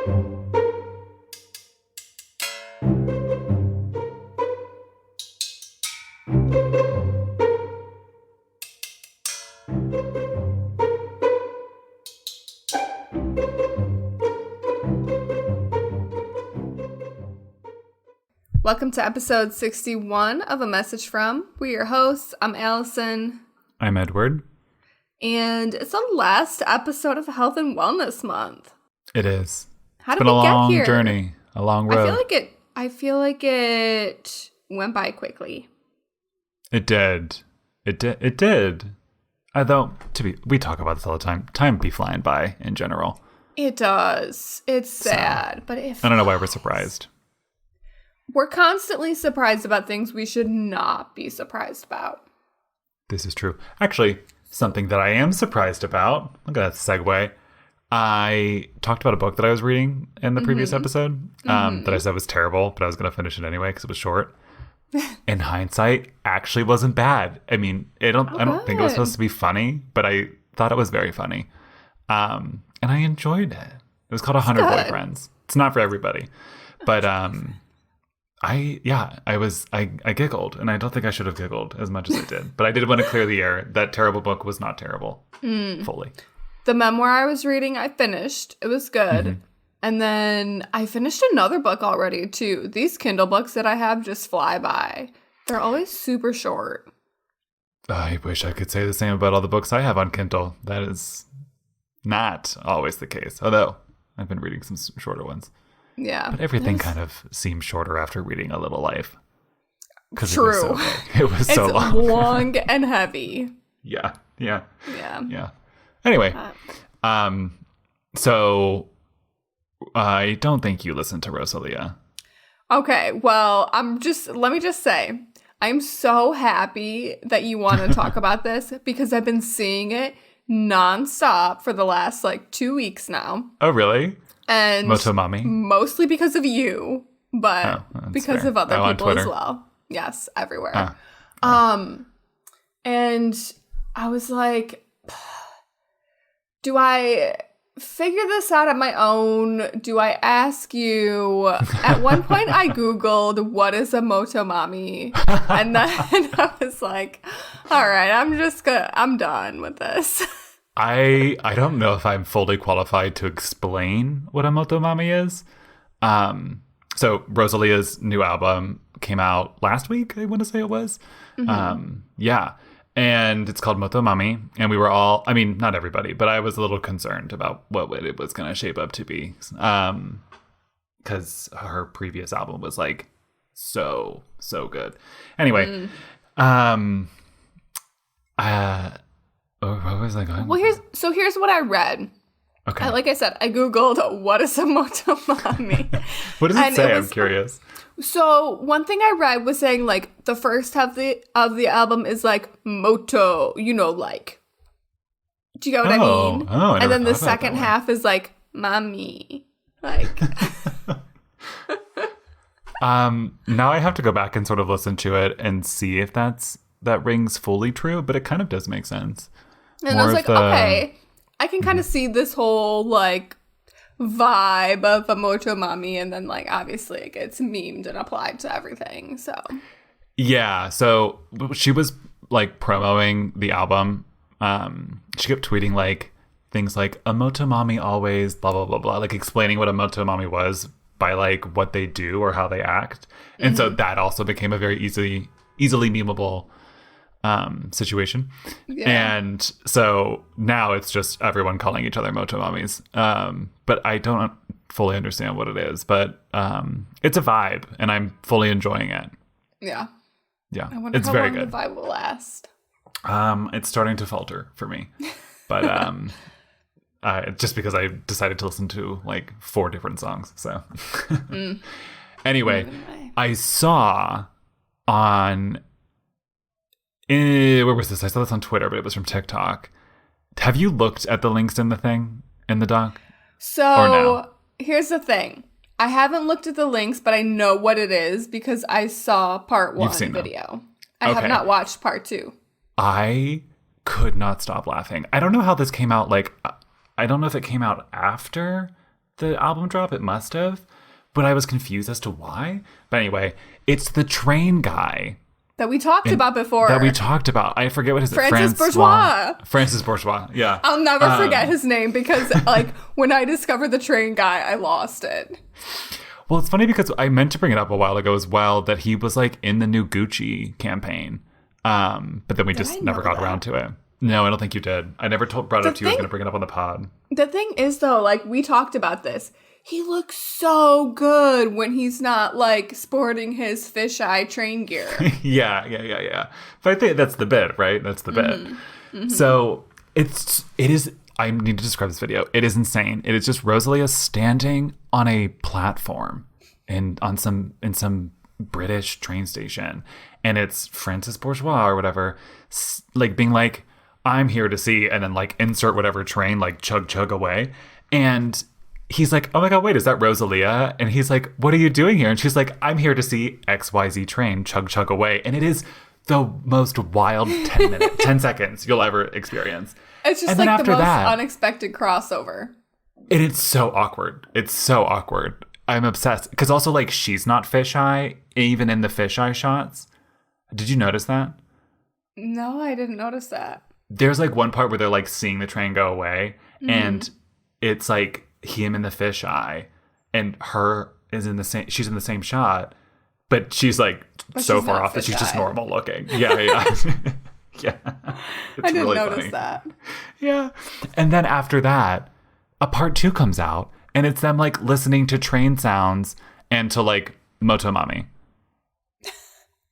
Welcome to episode 61 of A Message From. We're your hosts. I'm Alyson. I'm Edward. And it's the last episode of Health and Wellness Month. It is. How it's did been we a get long here? journey, a long road. I feel like it went by quickly. It did. It did. Although, we talk about this all the time. Time be flying by in general. It does. It's sad, but I don't know why we're surprised. We're constantly surprised about things we should not be surprised about. This is true. Actually, something that I am surprised about, look at that segue. I talked about a book that I was reading in the previous episode that I said was terrible, but I was going to finish it anyway because it was short. In hindsight, actually wasn't bad. I mean, I don't think it was supposed to be funny, but I thought it was very funny. And I enjoyed it. It was called 100 Boyfriends. It's not for everybody. But I giggled, and I don't think I should have giggled as much as I did. But I did want to clear the air. That terrible book was not terrible fully. The memoir I was reading, I finished. It was good. Mm-hmm. And then I finished another book already, too. These Kindle books that I have just fly by. They're always super short. I wish I could say the same about all the books I have on Kindle. That is not always the case. Although, I've been reading some shorter ones. Yeah. But everything kind of seems shorter after reading A Little Life. True. It was so long. It's long and heavy. Yeah. Anyway. So I don't think you listened to Rosalia. Okay, well, let me just say, I'm so happy that you want to talk about this because I've been seeing it nonstop for the last 2 weeks now. Oh, really? And motomami? Mostly because of you, but because fair. of other people as well. Yes, everywhere. And I was like, do I figure this out on my own? Do I ask you? At one point I Googled, what is a motomami? And then I was like, all right, I'm done with this. I don't know if I'm fully qualified to explain what a motomami is. So Rosalia's new album came out last week, I want to say it was. Mm-hmm. And it's called Motomami. And we were all, I mean, not everybody, but I was a little concerned about what it was going to shape up to be. Because her previous album was so good. Anyway, what was I going? Well, here's what I read. Okay. Like I said, I Googled, what is a motomami? What does it say? I'm curious. So one thing I read was saying the first half of the album is moto, do you know what I mean? Oh, and then the second half is mommy. Now I have to go back and sort of listen to it and see if that rings fully true, but it kind of does make sense. And I was okay, I can kind of see this whole vibe of a motomami, and then obviously it gets memed and applied to everything. So yeah, so she was promoting the album. She kept tweeting things like a motomami always blah blah blah blah, explaining what a motomami was by what they do or how they act, and so that also became a very easily memeable situation. And so now it's just everyone calling each other motomamis. But I don't fully understand what it is, but it's a vibe and I'm fully enjoying it. Yeah. I wonder it's how very long good. The vibe will last. It's starting to falter for me, but just because I decided to listen to 4 different songs. So anyway, I saw on where was this? I saw this on Twitter, but it was from TikTok. Have you looked at the links in the doc? So here's the thing. I haven't looked at the links, but I know what it is because I saw part 1 video. I have not watched part 2. I could not stop laughing. I don't know how this came out. I don't know if it came out after the album drop. It must have. But I was confused as to why. But anyway, it's the train guy. That we talked about before. That we talked about. I forget what his name is. Francis Bourgeois. Yeah. I'll never forget his name because like when I discovered the train guy, I lost it. Well, it's funny because I meant to bring it up a while ago as well that he was like in the new Gucci campaign. But then we just never got around to it. No, I don't think you did. I never brought it up to you. I was going to bring it up on the pod. The thing is though, like we talked about this. He looks so good when he's not like sporting his fisheye train gear. Yeah. But I think that's the bit, right? That's the bit. Mm-hmm. So it is. I need to describe this video. It is insane. It is just Rosalia standing on a platform in some British train station, and it's Francis Bourgeois or whatever, like being like, "I'm here to see," and then like insert whatever train, like chug away, and he's like, "Oh my God, wait, is that Rosalia?" And he's like, "What are you doing here?" And she's like, "I'm here to see XYZ train chug away." And it is the most wild 10 seconds you'll ever experience. It's just like the most unexpected crossover. And it's so awkward. I'm obsessed. Because also, like, she's not fisheye, even in the fisheye shots. Did you notice that? No, I didn't notice that. There's, like, one part where they're, like, seeing the train go away. Mm-hmm. And it's, like, him in the fisheye. And her is in the same... She's in the same shot. But she's, like, so far off that she's just normal looking. Yeah. Yeah. I didn't really notice that. Yeah. And then after that, a part 2 comes out. And it's them, like, listening to train sounds and to, like, motomami.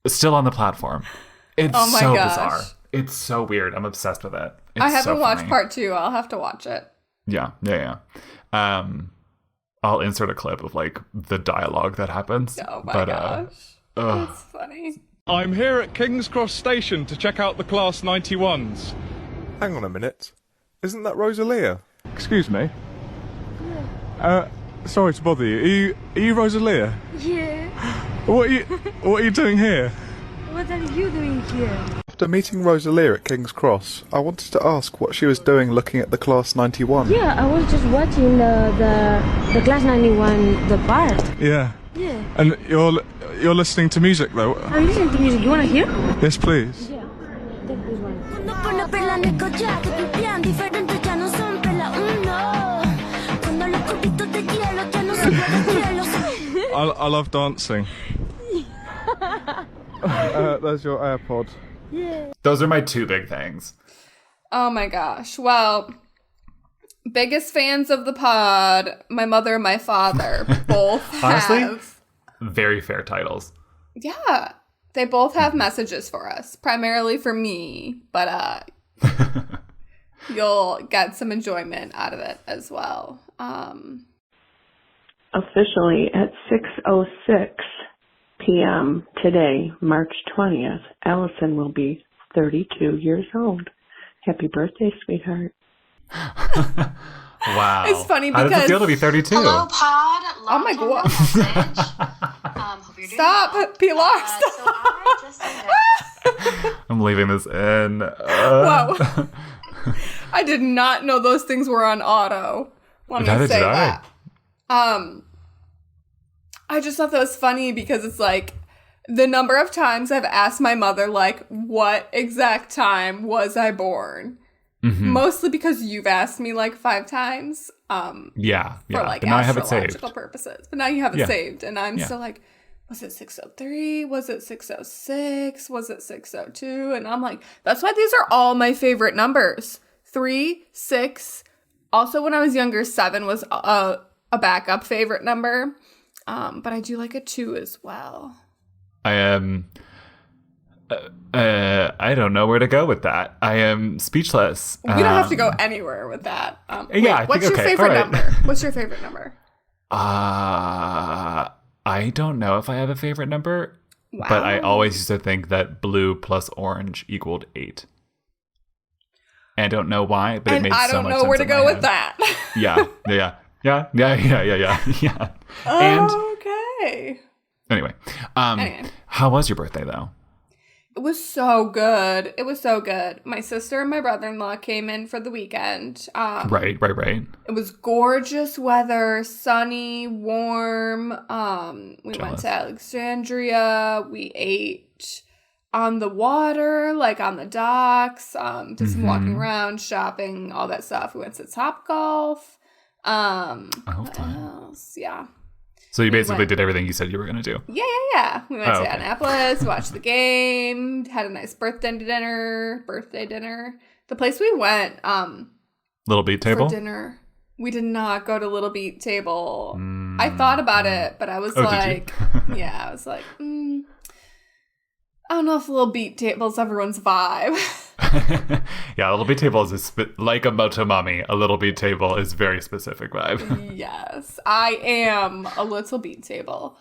Still on the platform. It's so bizarre. It's so weird. I'm obsessed with it. I haven't watched part 2. I'll have to watch it. Yeah. I'll insert a clip of, like, the dialogue that happens. Oh, my gosh. It's funny. I'm here at King's Cross Station to check out the Class 91s. Hang on a minute. Isn't that Rosalia? Excuse me? Sorry to bother you. Are you Rosalia? Yeah. What are you doing here? What are you doing here? After meeting Rosalia at King's Cross, I wanted to ask what she was doing looking at the Class 91. Yeah, I was just watching the Class 91, the part. Yeah. Yeah. And you're listening to music though? I'm listening to music. You wanna hear? Yes, please. Yeah. Take this one. I love dancing. There's your AirPod. Yeah. Those are my 2 big things. Oh my gosh. Well, biggest fans of the pod, my mother and my father both Honestly, have... very fair titles. Yeah. They both have messages for us, primarily for me, but you'll get some enjoyment out of it as well. Officially at 6:06 p.m. today, March 20th, Alyson will be 32 years old. Happy birthday, sweetheart. Wow. It's funny because... How does it feel to be 32? Hello, pod. Oh my God. Hope you're doing Stop, well. Pilar, So I just I'm leaving this in. Whoa. I did not know those things were on auto. Let me say that. I just thought that was funny because it's like the number of times I've asked my mother, like, what exact time was I born? Mm-hmm. Mostly because you've asked me like 5 times. Yeah. For like but now I have it astrological saved. purposes. But now you have it saved. And I'm still like, was it 603? Was it 606? Was it 602? And I'm like, that's why these are all my favorite numbers. 3, 6. Also, when I was younger, 7 was a backup favorite number. But I do like a 2 as well. I am... I don't know where to go with that. I am speechless. We don't have to go anywhere with that. What's your favorite number? What's your favorite number? I don't know if I have a favorite number. Wow. But I always used to think that blue plus orange equaled 8. And I don't know why, but it made so much sense. And I don't know where to go with that. Yeah. And okay. anyway, how was your birthday though? It was so good. It was so good. My sister and my brother-in-law came in for the weekend. Right. It was gorgeous weather, sunny, warm. We went Jealous. to Alexandria. We ate on the water, like on the docks. Did some walking around, shopping, all that stuff. We went to Topgolf. What else? Yeah. So you basically did everything you said you were going to do. Yeah. We went to okay. Annapolis, watched the game, had a nice birthday dinner. The place we went Little Beat Table? for dinner, we did not go to Little Beat Table. I thought about it, but I was like, I was like, I don't know if Little Beat Table's everyone's vibe. Yeah, a Little Beat Table is like a motomami. A Little Beat Table is very specific vibe. Yes, I am a Little Beat Table.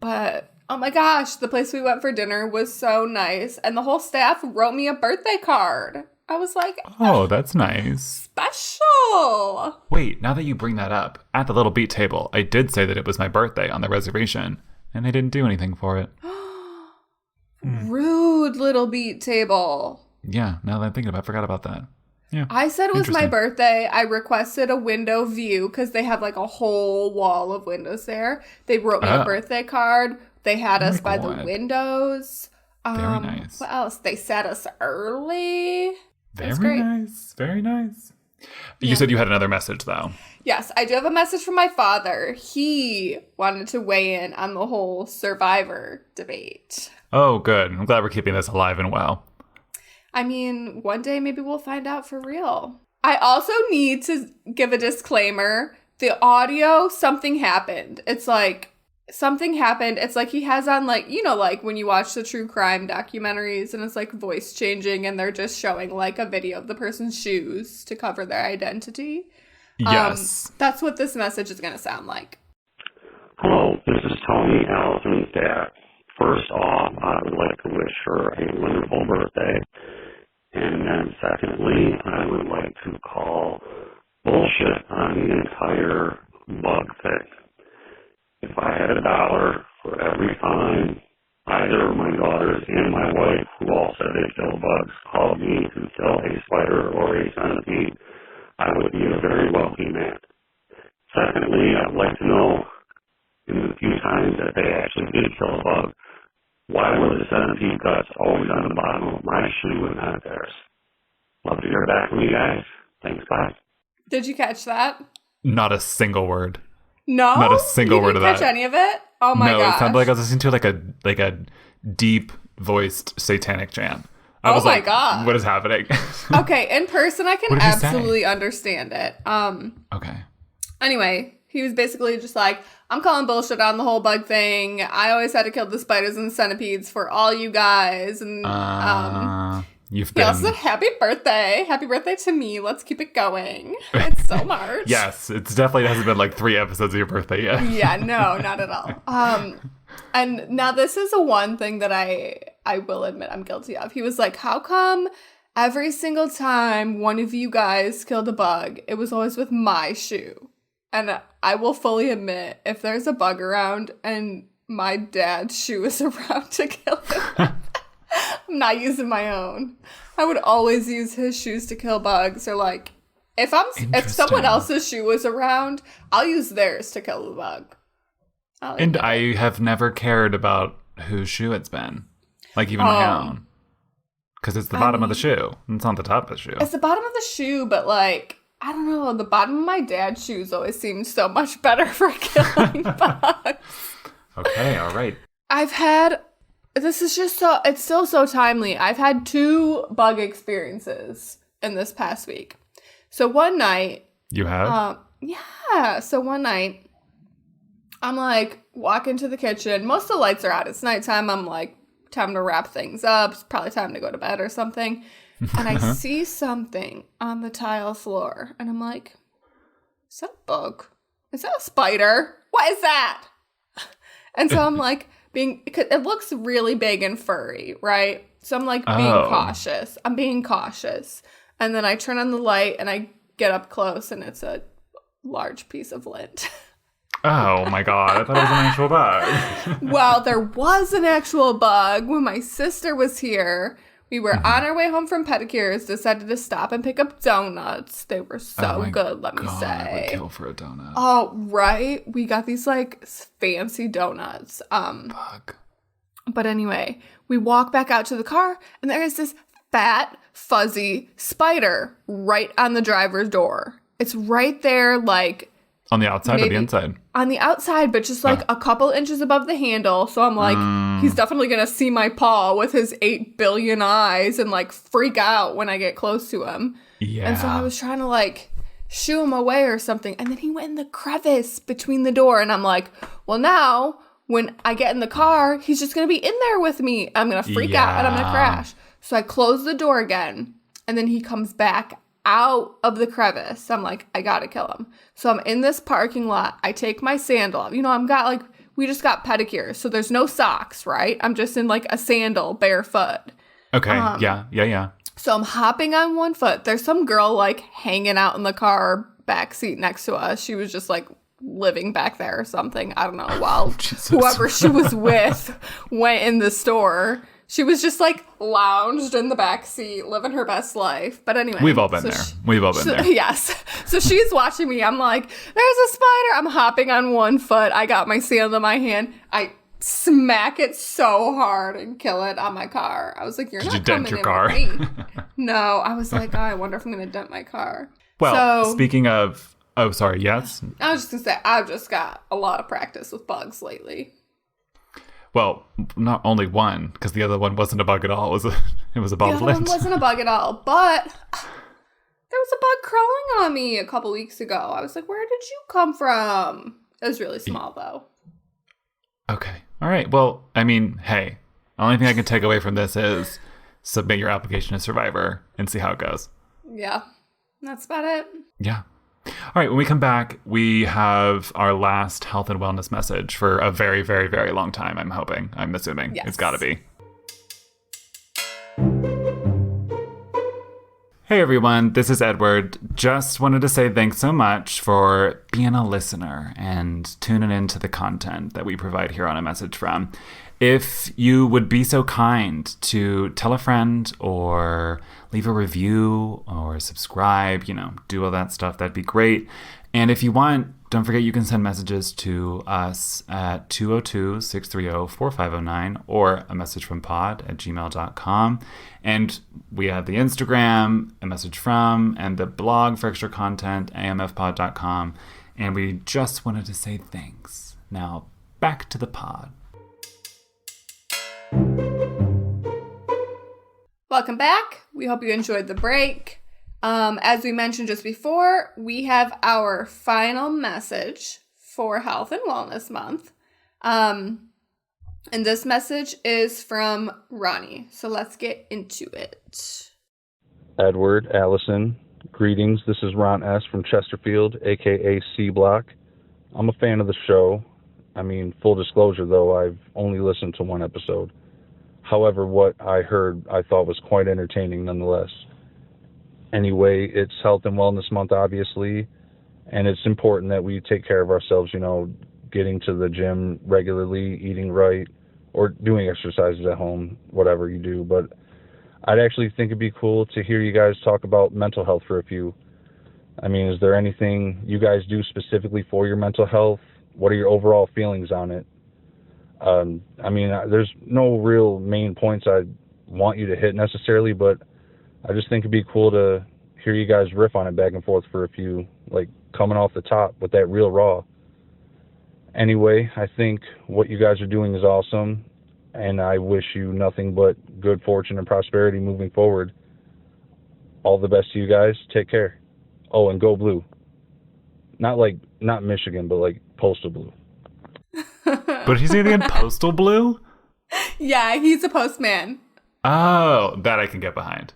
But oh my gosh, the place we went for dinner was so nice, and the whole staff wrote me a birthday card. I was like, Oh, that's nice. special. Wait, now that you bring that up, at the Little Beat Table, I did say that it was my birthday on the reservation, and they didn't do anything for it. Rude Little Beat Table. Yeah, now that I'm thinking about it, I forgot about that. Yeah. I said it was my Interesting. birthday. I requested a window view because they have like a whole wall of windows there. They wrote me a Oh. birthday card. They had us by the God. windows. Very nice. What else? They sat us early. That's Very great. nice. Very nice. You said you had another message, though. Yes, I do have a message from my father. He wanted to weigh in on the whole Survivor debate. Oh, good. I'm glad we're keeping this alive and well. I mean, one day maybe we'll find out for real. I also need to give a disclaimer. The audio, something happened. It's like, something happened. It's like he has on like, you know, like when you watch the true crime documentaries and it's like voice changing and they're just showing like a video of the person's shoes to cover their identity. Yes. That's what this message is going to sound like. Hello, this is Tony, Alyson's dad. First off, I would like to wish her a wonderful birthday. And then secondly, I would like to call bullshit on the entire bug thing. If I had $1 for every time either my daughters and my wife, who all said they kill bugs, called me to kill a spider or a centipede, I would be a very wealthy man. Secondly, I'd like to know, in the few times that they actually did kill a bug, why were the centipede guts always on the bottom of my shoe and not theirs? Love to hear back from you guys. Thanks, bye. Did you catch that? Not a single word. No? Not a single You word didn't of catch that. any of it? Oh my No, gosh. it sounded like I was listening to like a deep voiced satanic chant. I Oh was my like, God. what is happening? Okay, in person I can What did he say? absolutely understand it. Okay. Anyway, he was basically just like, I'm calling bullshit on the whole bug thing. I always had to kill the spiders and centipedes for all you guys. And You've he been... also said, happy birthday. Happy birthday to me. Let's keep it going. It's so March. Yes, it definitely hasn't been like 3 episodes of your birthday yet. Yeah, no, not at all. And now this is a one thing that I will admit I'm guilty of. He was like, how come every single time one of you guys killed a bug, it was always with my shoe? And I will fully admit, if there's a bug around and my dad's shoe is around to kill it, I'm not using my own. I would always use his shoes to kill bugs. Or like, if someone else's shoe was around, I'll use theirs to kill the bug. And I have never cared about whose shoe it's been. Like even my own. Because it's the bottom of the shoe. It's not the top of the shoe. It's the bottom of the shoe, but like, I don't know, the bottom of my dad's shoes always seemed so much better for killing bugs. Okay, all right. This is just it's still so timely. I've had 2 bug experiences in this past week. So one night. You have? Yeah. So one night, I'm like walking to the kitchen. Most of the lights are out. It's nighttime. I'm like, time to wrap things up. It's probably time to go to bed or something. And I see something on the tile floor. And I'm like, is that a bug? Is that a spider? What is that? And so I'm like, it looks really big and furry, right? So I'm like being cautious. I'm being cautious. And then I turn on the light and I get up close and it's a large piece of lint. Oh my god, I thought it was an actual bug. Well, there was an actual bug when my sister was here. We were on our way home from pedicures, decided to stop and pick up donuts. They were so good, let me say. I would kill for a donut. Oh, right? We got these, like, fancy donuts. Bug. But anyway, we walk back out to the car, and there is this fat, fuzzy spider right on the driver's door. It's right there, like... On the outside or the inside? On the outside, but just like a couple inches above the handle. So I'm like, he's definitely going to see my paw with his 8 billion eyes and like freak out when I get close to him. Yeah. And so I was trying to like shoo him away or something. And then he went in the crevice between the door. And I'm like, well, now when I get in the car, he's just going to be in there with me. I'm going to freak out and I'm going to crash. So I close the door again. And then he comes back out of the crevice. I'm like, I gotta kill him. So I'm in this parking lot. I take my sandal off. You know, we just got pedicures, so there's no socks, right? I'm just in like a sandal, barefoot. Okay, yeah. So I'm hopping on one foot. There's some girl like hanging out in the car back seat next to us. She was just like living back there or something. I don't know. While whoever she was with went in the store. She was just like lounged in the back seat, living her best life. But anyway. We've all been there. There. Yes. So she's watching me. I'm like, there's a spider. I'm hopping on one foot. I got my sandal in my hand. I smack it so hard and kill it on my car. I was like, Did you dent your car? With me. No. I was like, I wonder if I'm going to dent my car. Well, speaking of... Oh, sorry. Yes? I was just going to say, I've just got a lot of practice with bugs lately. Well, not only one, because the other one wasn't a bug at all. It was a ball of lint. The other one wasn't a bug at all, but there was a bug crawling on me a couple weeks ago. I was like, where did you come from? It was really small, though. Okay. All right. Well, I mean, hey, the only thing I can take away from this is submit your application to Survivor and see how it goes. Yeah. That's about it. Yeah. All right, when we come back, we have our last health and wellness message for a very, very, very long time, I'm assuming. Yes. It's got to be. Hey everyone, this is Edward. Just wanted to say thanks so much for being a listener and tuning into the content that we provide here on A Message From. If you would be so kind to tell a friend or leave a review or subscribe, do all that stuff, that'd be great. And if you want, don't forget you can send messages to us at 202-630-4509 or a message from pod@gmail.com. And we have the Instagram, A Message From, and the blog for extra content, amfpod.com. And we just wanted to say thanks. Now, back to the pod. Welcome back. We hope you enjoyed the break. As we mentioned just before, we have our final message for Health and Wellness Month. And this message is from Ronny. So let's get into it. Edward, Alyson, greetings. This is Ron S. from Chesterfield, a.k.a. C Block. I'm a fan of the show. I mean, full disclosure, though, I've only listened to one episode. However, what I heard I thought was quite entertaining nonetheless. Anyway, it's Health and Wellness Month, obviously, and it's important that we take care of ourselves, getting to the gym regularly, eating right, or doing exercises at home, whatever you do. But I'd actually think it'd be cool to hear you guys talk about mental health for a few. I mean, is there anything you guys do specifically for your mental health? What are your overall feelings on it? I mean, there's no real main points I want you to hit necessarily, but I just think it'd be cool to hear you guys riff on it back and forth for a few, like coming off the top with that real raw. Anyway, I think what you guys are doing is awesome, and I wish you nothing but good fortune and prosperity moving forward. All the best to you guys. Take care. Oh, and go blue. Not Michigan, but like postal blue. But he's saying postal blue? Yeah, he's a postman. Oh, that I can get behind.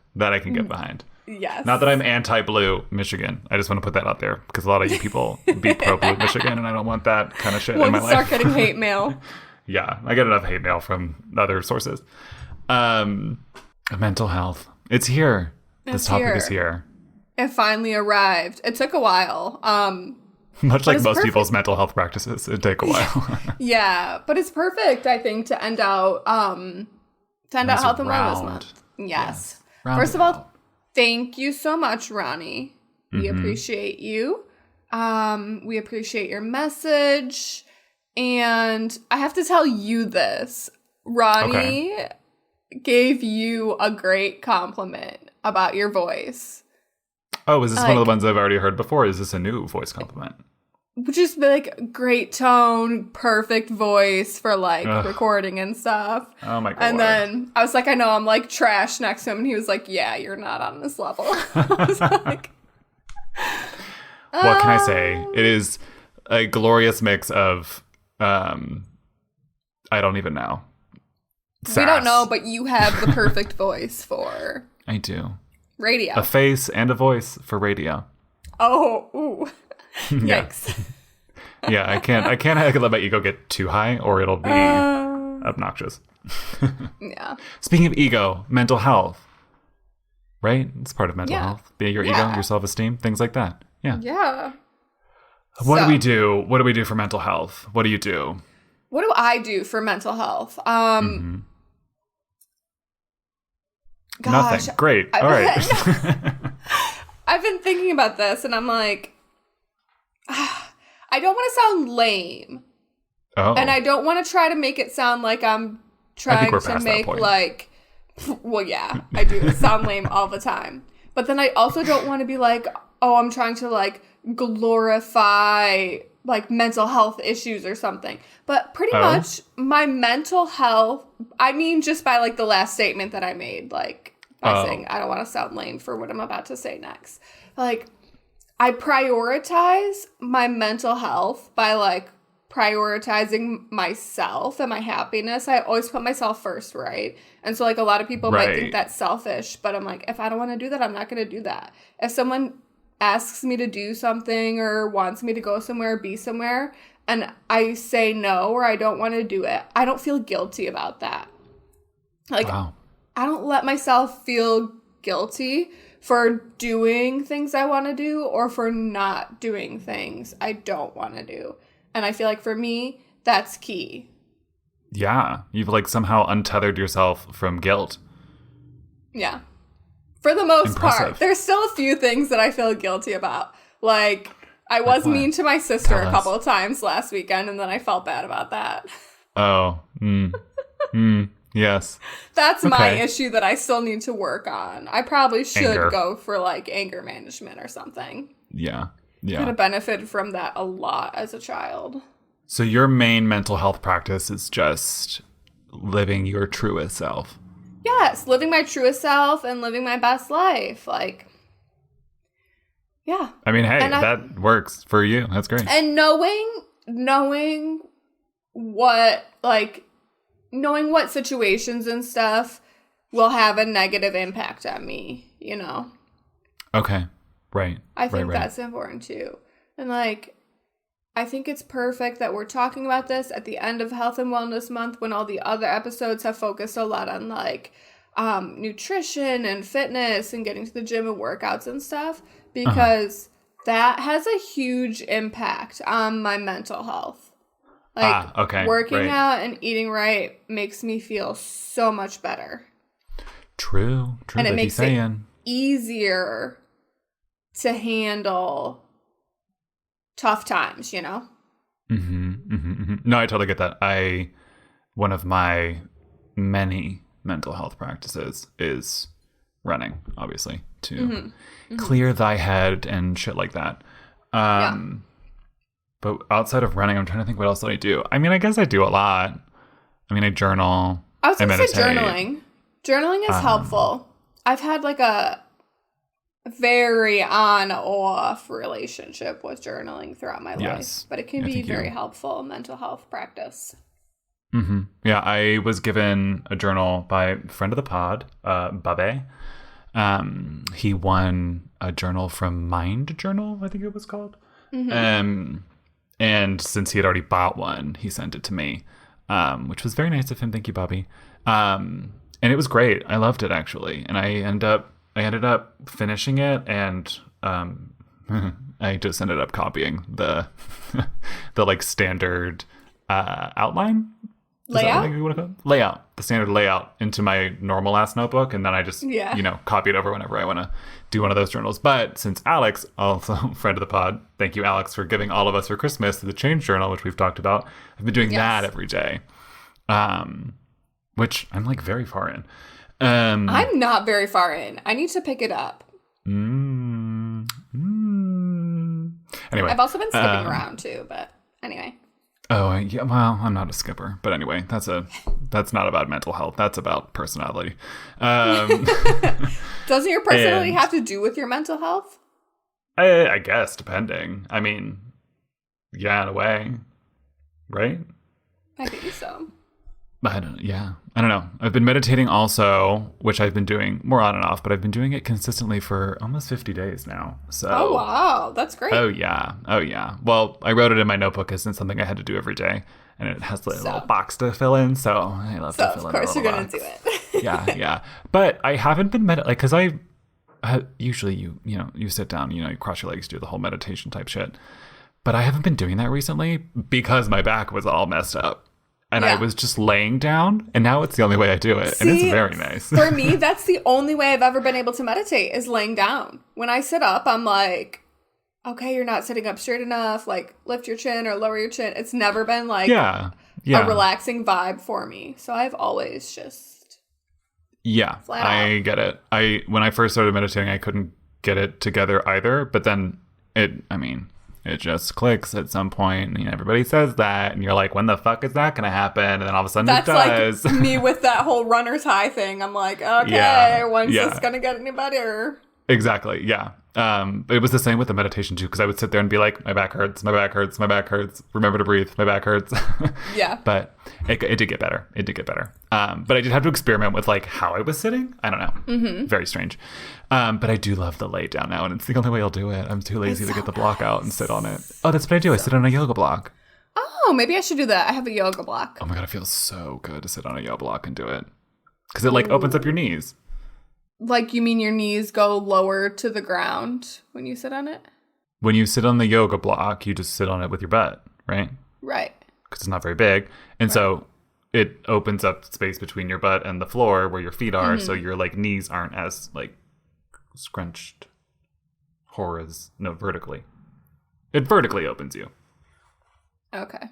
Yes. Not that I'm anti-blue Michigan. I just want to put that out there because a lot of you people be pro-blue Michigan, and I don't want that kind of shit in my life. Start getting hate mail. Yeah, I get enough hate mail from other sources. Mental health. It's here. This topic is here. It finally arrived. It took a while. Much But like it's most perfect. people's mental health practices, it take a while. Yeah, but it's perfect, I think, to end out Nice Health and Wellness round. Month. Yes. Round First it of all, out. thank you so much, Ronnie. We Mm-hmm. appreciate you. We appreciate your message. And I have to tell you this. Ronnie gave you a great compliment about your voice. Oh, is this one of the ones I've already heard before? Is this a new voice compliment? Just like great tone, perfect voice for like recording and stuff. Oh my god. And then I was like, I know I'm like trash next to him. And he was like, yeah, you're not on this level. I was like, what can I say? It is a glorious mix of, I don't even know. we Sass. don't know, but you have the perfect voice for I do. radio. A face and a voice for radio. Oh, ooh. Yeah. Yikes. Yeah, I can't let my ego get too high or it'll be obnoxious. Yeah. Speaking of ego, mental health. Right? It's part of mental Yeah. health. Be your Yeah. ego, your self-esteem, things like that. Yeah. Yeah. What So- do we do? What do we do for mental health? What do you do? What do I do for mental health? Gosh, Nothing. Great. All right. I've been thinking about this and I'm like, I don't want to sound lame. Oh. And I don't want to try to make it sound like I'm trying we're to past that make point. like, well, yeah, I do sound lame all the time. But then I also don't want to be like, oh, I'm trying to like glorify like mental health issues or something. But pretty much my mental health, I mean, just by like the last statement that I made, like by saying I don't want to sound lame for what I'm about to say next. Like, I prioritize my mental health by like prioritizing myself and my happiness. I always put myself first, right? And so like a lot of people might think that's selfish, but I'm like, if I don't want to do that, I'm not going to do that. If someone asks me to do something or wants me to go somewhere or be somewhere and I say no or I don't want to do it, I don't feel guilty about that. Like, Wow. I don't let myself feel guilty for doing things I want to do or for not doing things I don't want to do. And I feel like for me, that's key. Yeah. You've like somehow untethered yourself from guilt. Yeah. For the most Impressive. part. There's still a few things that I feel guilty about. Like, I was what? mean to my sister Tell a us. couple of times last weekend, and then I felt bad about that. Oh. Yes. That's my Okay. issue that I still need to work on. I probably should Anger. go for, like, anger management or something. Yeah. Could Yeah. have benefited from that a lot as a child. So your main mental health practice is just living your truest self. Yes, living my truest self and living my best life. Like, yeah. I mean, hey, And that works for you. That's great. And knowing what, like, knowing what situations and stuff will have a negative impact on me, you know? Okay. Right. I think right. that's important too. And, like, I think it's perfect that we're talking about this at the end of Health and Wellness Month when all the other episodes have focused a lot on, like, nutrition and fitness and getting to the gym and workouts and stuff, because that has a huge impact on my mental health. Like, working right. out and eating right makes me feel so much better. True. And it like makes you it saying. easier to handle tough times, you know? No, I totally get that. One of my many mental health practices is running, obviously, to clear thy head and shit like that. But outside of running, I'm trying to think what else do I do. I mean, I guess I do a lot. I mean, I journal. I was going to say meditate. journaling. Journaling is helpful. I've had like a very on-off relationship with journaling throughout my Yes. life, but it can I be think very helpful mental health practice. Yeah, I was given a journal by a friend of the pod, Babe. He won a journal from Mind Journal, I think it was called. And since he had already bought one, he sent it to me, which was very nice of him. Thank you, Bobby. And it was great. I loved it, actually. And I ended up finishing it and I just ended up copying the the like standard outline. Layout? Layout. The standard layout into my normal ass notebook, and then I just copy it over whenever I want to do one of those journals. But since Alex, also friend of the pod, thank you Alex for giving all of us for Christmas the change journal, which we've talked about. I've been doing that every day. Which I'm like very far in. I'm not very far in. I need to pick it up. Anyway, I've also been skipping around too, but anyway. Oh yeah, well, I'm not a skipper, but anyway, that's not about mental health. That's about personality. Doesn't your personality have to do with your mental health? I guess, depending. I mean, yeah, in a way, right? I think so. I don't know. I've been meditating also, which I've been doing more on and off, but I've been doing it consistently for almost 50 days now. So. Oh, wow. That's great. Oh, yeah. Well, I wrote it in my notebook as something I had to do every day, and it has a little box to fill in, so I love to fill in. Of course, you're going to do it. Yeah. But I haven't been because usually you sit down, you cross your legs, do the whole meditation type shit. But I haven't been doing that recently because my back was all messed up. And I was just laying down, and now it's the only way I do it. And it's very nice. For me, that's the only way I've ever been able to meditate is laying down. When I sit up, I'm like, okay, you're not sitting up straight enough. Like, lift your chin or lower your chin. It's never been like a relaxing vibe for me. So I've always just flat I get it. When I first started meditating, I couldn't get it together either. But then it just clicks at some point. Everybody says that, and you're like, when the fuck is that going to happen? And then all of a sudden it does. Like me with that whole runner's high thing. I'm like, okay, when's this going to get any better? Exactly, yeah. It was the same with the meditation too, because I would sit there and be like, my back hurts, my back hurts, my back hurts. Remember to breathe, my back hurts. Yeah. But it did get better. But I did have to experiment with like how I was sitting. I don't know. Mm-hmm. Very strange. But I do love the lay down now, and it's the only way I'll do it. I'm too lazy to get the block out and sit on it. Oh, that's what I do. I sit on a yoga block. Oh, maybe I should do that. I have a yoga block. Oh my God, it feels so good to sit on a yoga block and do it. Because it like opens up your knees. Like, you mean your knees go lower to the ground when you sit on it? When you sit on the yoga block, you just sit on it with your butt, right? Right. Because it's not very big. And so it opens up space between your butt and the floor where your feet are. Mm-hmm. So your like knees aren't as like scrunched vertically. It vertically opens you. Okay.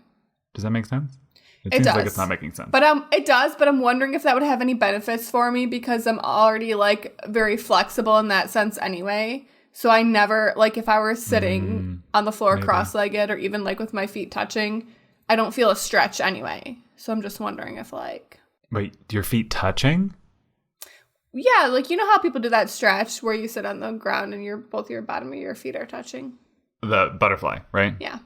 Does that make sense? It seems like it's not making sense. But it does, but I'm wondering if that would have any benefits for me because I'm already like very flexible in that sense anyway. So I never, like if I were sitting on the floor cross-legged or even like with my feet touching, I don't feel a stretch anyway. So I'm just wondering if like... Wait, your feet touching? Yeah, like you know how people do that stretch where you sit on the ground and both your bottom of your feet are touching? The butterfly, right? Yeah.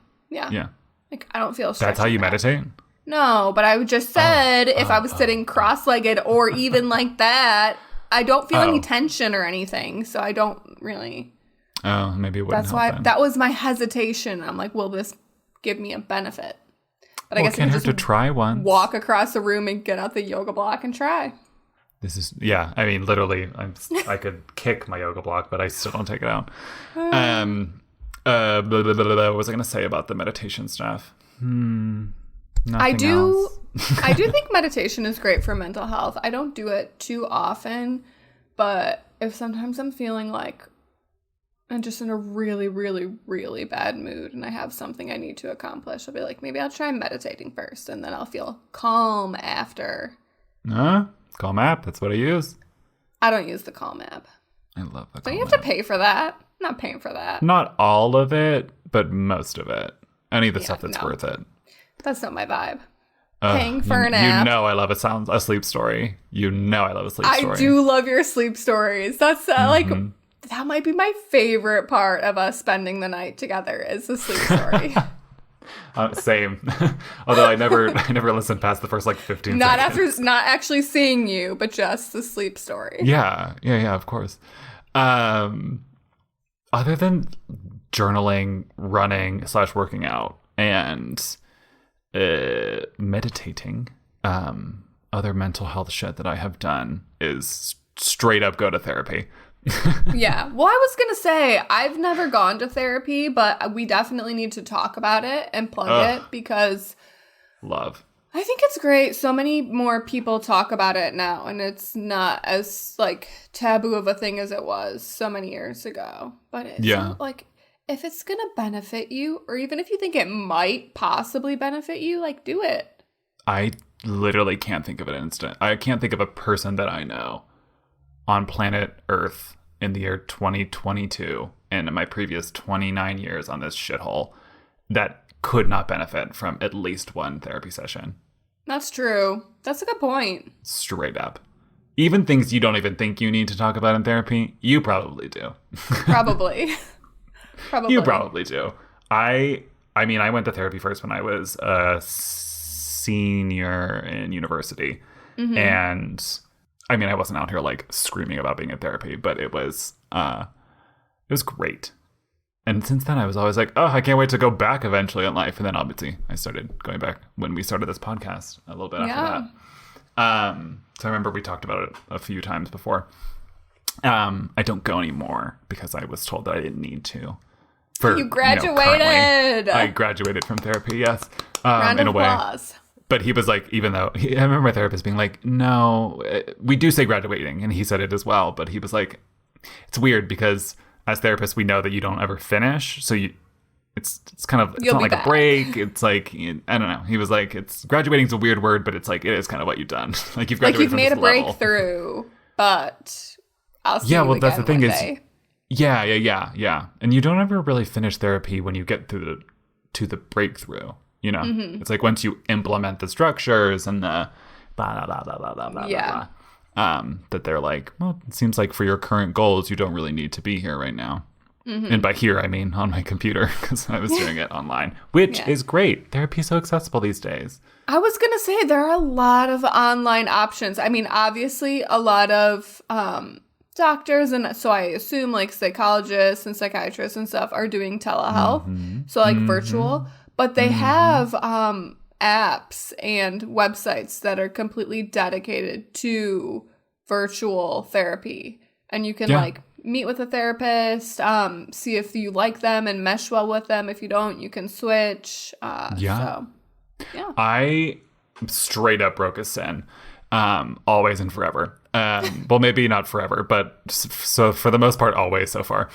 Like I don't feel a stretch. That's how you meditate? No, but I just said if I was sitting cross-legged or even like that, I don't feel any tension or anything. So I don't really... Oh, maybe it wouldn't That's help why then. that was my hesitation. I'm like, will this give me a benefit? But I guess I I have to try once. Walk across the room and get out the yoga block and try. This is, I mean, literally, I could kick my yoga block, but I still don't take it out. What was I going to say about the meditation stuff? I do think meditation is great for mental health. I don't do it too often, but if sometimes I'm feeling like I'm just in a really, really, really bad mood and I have something I need to accomplish, I'll be like, maybe I'll try meditating first and then I'll feel calm after. Calm app, that's what I use. I don't use the Calm app. I love the Calm Don't you have to pay for that? I'm not paying for that. Not all of it, but most of it. Any of the stuff that's worth it. That's not my vibe. Paying for an app. You know I love a sleep story. You know I love a sleep story. I do love your sleep stories. That's like, that might be my favorite part of us spending the night together is the sleep story. Same. Although I never listened past the first like 15 seconds. Not actually seeing you, but just the sleep story. Yeah, of course. Other than journaling, running / working out, and meditating, other mental health shit that I have done is straight up go to therapy. Yeah. Well, I was going to say, I've never gone to therapy, but we definitely need to talk about it and plug it because Love. I think it's great. So many more people talk about it now, and it's not as like taboo of a thing as it was so many years ago. But it's like, if it's going to benefit you, or even if you think it might possibly benefit you, like, do it. I literally can't think of an instant. I can't think of a person that I know on planet Earth in the year 2022 and in my previous 29 years on this shithole that could not benefit from at least one therapy session. That's true. That's a good point. Straight up. Even things you don't even think you need to talk about in therapy, you probably do. Probably. Probably. You probably do. I mean, I went to therapy first when I was a senior in university. Mm-hmm. And I mean, I wasn't out here like screaming about being in therapy, but it was great. And since then, I was always like, oh, I can't wait to go back eventually in life. And then obviously, I started going back when we started this podcast a little bit after that. So I remember we talked about it a few times before. I don't go anymore because I was told that I didn't need to. You graduated. I graduated from therapy, yes. Round in of a way. applause. But he was like, I remember my therapist being like, no, we do say graduating. And he said it as well. But he was like, it's weird because as therapists, we know that you don't ever finish. So it's kind of, it's not like a break. It's like, I don't know. He was like, graduating is a weird word, but it's like, it is kind of what you've done. Like you've graduated from this level. Like you've made a breakthrough, but I'll see you again that's the thing one is, day. Yeah. And you don't ever really finish therapy when you get to the breakthrough. You know, It's like once you implement the structures and the blah, blah, blah, blah, blah, blah, blah, that they're like, well, it seems like for your current goals, you don't really need to be here right now. Mm-hmm. And by here, I mean on my computer because I was doing it online, which is great. Therapy is so accessible these days. I was going to say there are a lot of online options. I mean, obviously, a lot of doctors, and so I assume like psychologists and psychiatrists and stuff are doing telehealth, so like virtual. But they have apps and websites that are completely dedicated to virtual therapy. And you can like meet with a therapist, see if you like them and mesh well with them. If you don't, you can switch. So, I straight up broke a sin, always and forever. Well, maybe not forever, but so for the most part, always so far.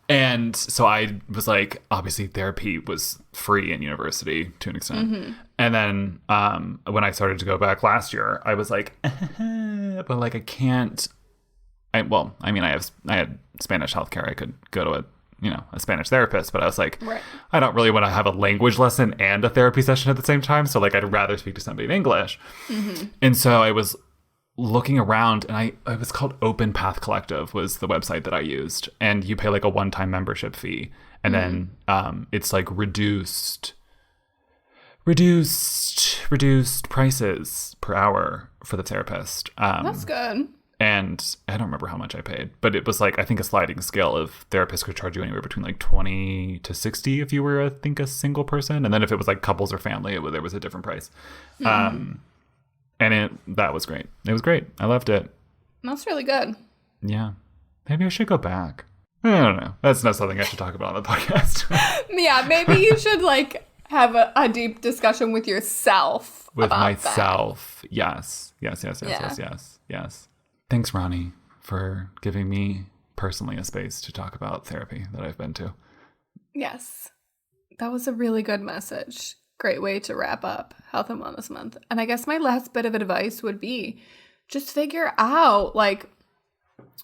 And so I was like, obviously therapy was free in university to an extent. Mm-hmm. And then when I started to go back last year, I was like, but like I can't. I had Spanish healthcare. I could go to a Spanish therapist, but I was like, I don't really want to have a language lesson and a therapy session at the same time. So like, I'd rather speak to somebody in English. Mm-hmm. And so I was looking around, and it was called Open Path Collective was the website that I used, and you pay like a one-time membership fee, and then it's like reduced prices per hour for the therapist. That's good. And I don't remember how much I paid, but it was like, I think a sliding scale of therapists could charge you anywhere between like 20 to 60 if you were, I think, a single person, and then if it was like couples or family, there was a different price. And that was great. It was great. I loved it. That's really good. Yeah. Maybe I should go back. I don't know. That's not something I should talk about on the podcast. Yeah, maybe you should like have a deep discussion with yourself. With about myself. That. Yes. Yes. Thanks, Ronny, for giving me personally a space to talk about therapy that I've been to. Yes. That was a really good message. Great way to wrap up Health and Wellness Month. And I guess my last bit of advice would be just figure out, like,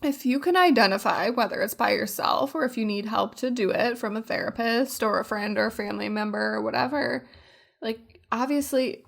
if you can identify whether it's by yourself or if you need help to do it from a therapist or a friend or a family member or whatever, like, obviously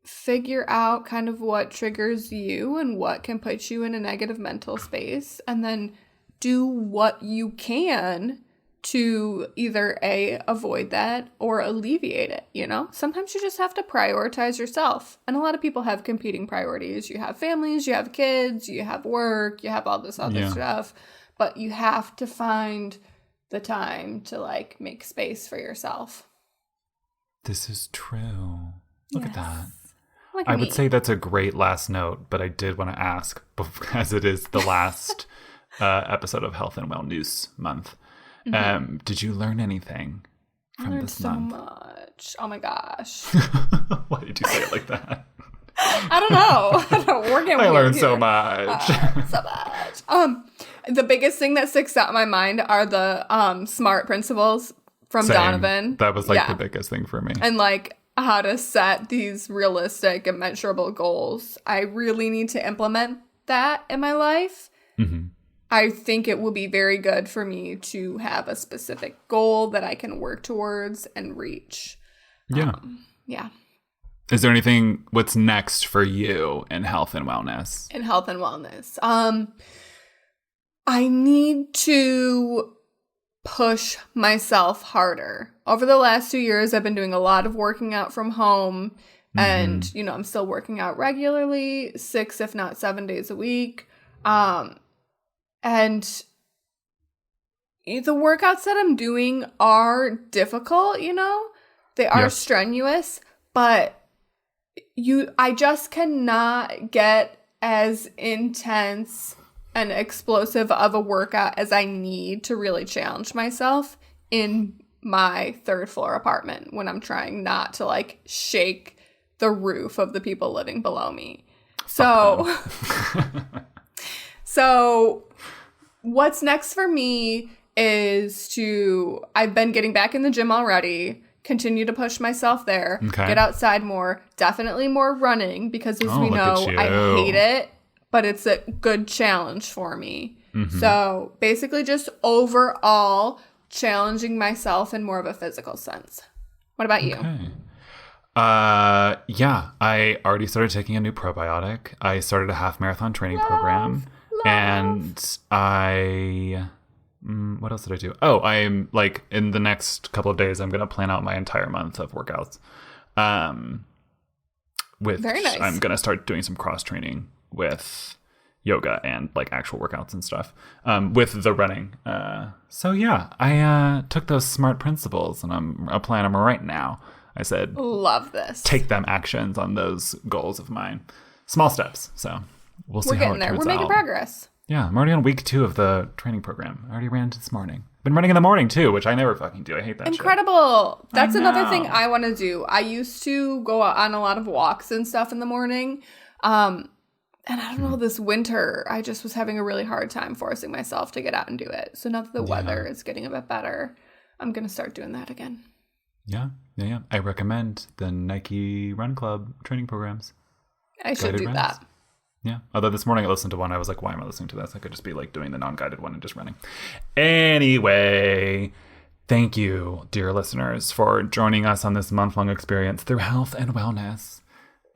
figure out kind of what triggers you and what can put you in a negative mental space, and then do what you can to either avoid that or alleviate it, Sometimes you just have to prioritize yourself. And a lot of people have competing priorities. You have families, you have kids, you have work, you have all this other stuff. But you have to find the time to like make space for yourself. This is true. Look at that. Look at I me. would say that's a great last note, but I did want to ask, as it is the last episode of Health and Wellness Month. Did you learn anything from this month? I learned so much. Oh my gosh. Why did you say it like that? I don't know. We're getting I weird learned here. so much. So much. The biggest thing that sticks out in my mind are the SMART principles from Same. Donovan. That was like the biggest thing for me. And like how to set these realistic and measurable goals. I really need to implement that in my life. Mm-hmm. I think it will be very good for me to have a specific goal that I can work towards and reach. Yeah. Yeah. Is there anything, what's next for you in health and wellness? In health and wellness. I need to push myself harder. Over the last 2 years, I've been doing a lot of working out from home. And, you know, I'm still working out regularly, 6, if not 7 days a week. And the workouts that I'm doing are difficult, you know? They are strenuous, but I just cannot get as intense and explosive of a workout as I need to really challenge myself in my 3rd floor apartment when I'm trying not to like shake the roof of the people living below me. So what's next for me is I've been getting back in the gym already, continue to push myself there, get outside more, definitely more running because as we know, I hate it, but it's a good challenge for me. So basically just overall challenging myself in more of a physical sense. What about you? Yeah, I already started taking a new probiotic. I started a half marathon training program. And what else did I do? Oh, I'm like in the next couple of days, I'm going to plan out my entire month of workouts. Very nice. I'm going to start doing some cross training with yoga and like actual workouts and stuff, with the running. So yeah, I took those SMART principles and I'm applying them right now. I said, love this. Take them actions on those goals of mine. Small steps. So we'll see how it turns out. We're making progress. Yeah, I'm already on week 2 of the training program. I already ran this morning. Been running in the morning too, which I never fucking do. I hate that Incredible. shit. That's another thing I want to do. I used to go out on a lot of walks and stuff in the morning. And I don't know, this winter, I just was having a really hard time forcing myself to get out and do it. So now that the weather is getting a bit better, I'm going to start doing that again. Yeah. I recommend the Nike Run Club training programs. I should do that. Yeah. Although this morning I listened to one, I was like, why am I listening to this? I could just be like doing the non-guided one and just running. Anyway, thank you, dear listeners, for joining us on this month-long experience through health and wellness.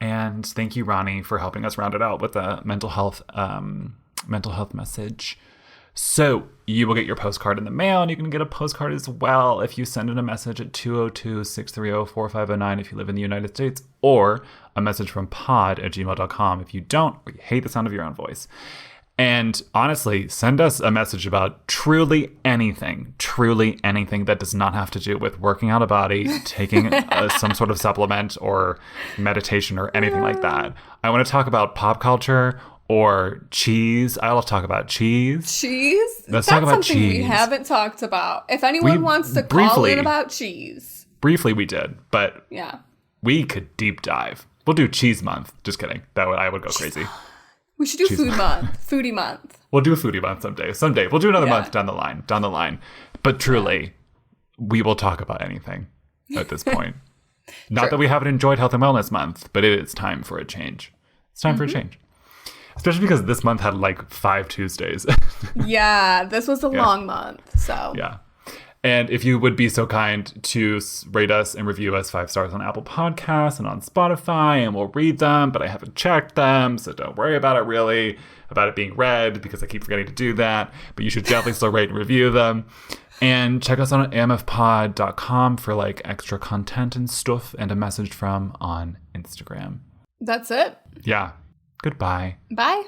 And thank you, Ronny, for helping us round it out with a mental health message. So you will get your postcard in the mail, and you can get a postcard as well if you send in a message at 202-630-4509 if you live in the United States, or a message from pod@gmail.com if you don't, or you hate the sound of your own voice. And honestly, send us a message about truly anything that does not have to do with working out a body, taking some sort of supplement or meditation or anything like that. I want to talk about pop culture or cheese. I'll talk about cheese. Cheese? Let's talk about something cheese. We haven't talked about. If anyone wants to call in about cheese. Briefly we did, but yeah, we could deep dive. We'll do cheese month. Just kidding. I would go crazy. We should do food month. Foodie month. We'll do a foodie month someday. Someday. We'll do another month down the line. But truly, we will talk about anything at this point. Not that we haven't enjoyed Health and Wellness Month, but it is time for a change. It's time for a change. Especially because this month had like 5 Tuesdays. Yeah, this was a long month. So yeah. And if you would be so kind to rate us and review us 5 stars on Apple Podcasts and on Spotify, and we'll read them, but I haven't checked them, so don't worry about it being read, because I keep forgetting to do that. But you should definitely still rate and review them. And check us out at amfpod.com for like extra content and stuff, and a message from on Instagram. That's it. Yeah. Goodbye. Bye.